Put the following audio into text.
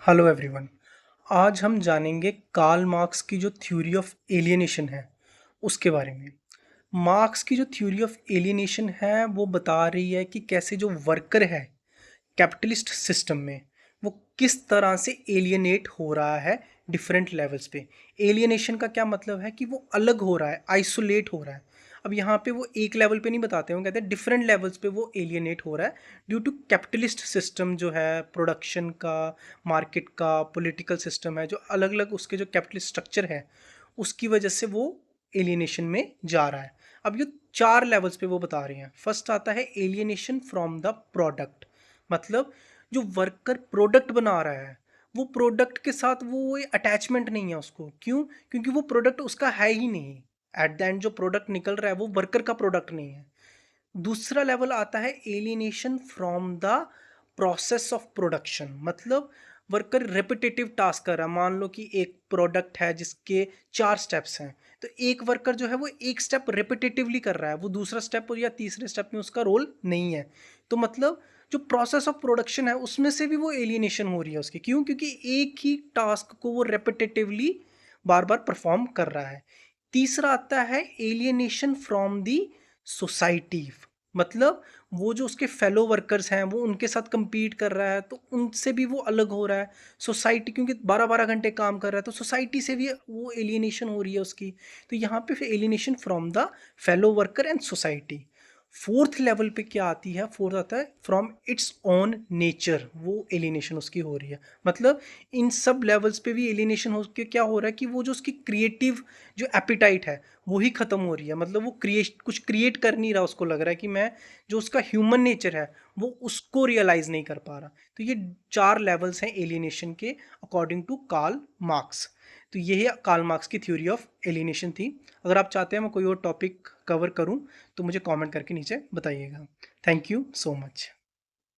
Hello everyone. आज हम जानेंगे कार्ल मार्क्स की जो थ्योरी ऑफ एलियनेशन है उसके बारे में। मार्क्स की जो थ्योरी ऑफ एलियनेशन है वो बता रही है कि कैसे जो वर्कर है कैपिटलिस्ट सिस्टम में वो किस तरह से एलियनेट हो रहा है डिफरेंट लेवल्स पे। एलियनेशन का क्या मतलब है कि वो अलग हो रहा है, आइसोलेट हो रहा है। अब यहाँ पे वो एक लेवल पे नहीं बताते, वो कहते हैं डिफरेंट लेवल्स पे वो एलियनेट हो रहा है ड्यू टू कैपिटलिस्ट सिस्टम जो है प्रोडक्शन का, मार्केट का, पॉलिटिकल सिस्टम है, जो अलग अलग उसके जो कैपिटलिस्ट स्ट्रक्चर है उसकी वजह से वो एलियनेशन में जा रहा है। अब ये 4 लेवल्स पे वो बता रहे हैं। फर्स्ट आता है एलियनेशन फ्रॉम द प्रोडक्ट, मतलब जो वर्कर प्रोडक्ट बना रहा है वो प्रोडक्ट के साथ वो अटैचमेंट नहीं है उसको। क्यों? क्योंकि वो प्रोडक्ट उसका है ही नहीं। एट द एंड जो प्रोडक्ट निकल रहा है वो वर्कर का प्रोडक्ट नहीं है। दूसरा लेवल आता है alienation from the process of production, मतलब वर्कर रेपिटेटिव टास्क कर रहा है। मान लो कि एक प्रोडक्ट है जिसके 4 स्टेप्स हैं, तो एक वर्कर जो है वो एक स्टेप रेपिटेटिवली कर रहा है, वो दूसरा स्टेप या तीसरे स्टेप में उसका रोल नहीं है। तो मतलब जो प्रोसेस ऑफ प्रोडक्शन है उसमें से भी वो एलियनेशन हो रही है उसकी। क्यों? क्योंकि एक ही टास्क को वो रेपिटेटिवली बार बार परफॉर्म कर रहा है। तीसरा आता है एलियनेशन फ्रॉम दी सोसाइटी, मतलब वो जो उसके फेलो वर्कर्स हैं वो उनके साथ compete कर रहा है तो उनसे भी वो अलग हो रहा है। सोसाइटी, क्योंकि 12-12 घंटे काम कर रहा है तो सोसाइटी से भी वो एलियनेशन हो रही है उसकी। तो यहाँ पे फिर alienation from the fellow worker and society. Fourth level पे क्या आती है? फोर्थ आता है फ्रॉम इट्स ओन नेचर, वो एलियनेशन उसकी हो रही है। मतलब इन सब लेवल्स पे भी एलियनेशन हो के क्या हो रहा है कि वो जो उसकी क्रिएटिव जो एपिटाइट है वो ही ख़त्म हो रही है। मतलब वो कुछ क्रिएट कर नहीं रहा, उसको लग रहा है कि मैं जो उसका ह्यूमन नेचर है वो उसको रियलाइज़ नहीं कर पा रहा। तो ये 4 लेवल्स हैं एलियनेशन के अकॉर्डिंग टू कार्ल मार्क्स। तो यही कार्ल मार्क्स की थ्योरी ऑफ एलियनेशन थी। अगर आप चाहते हैं मैं कोई और टॉपिक कवर करूं तो मुझे कमेंट करके नीचे बताइएगा। Thank you so much.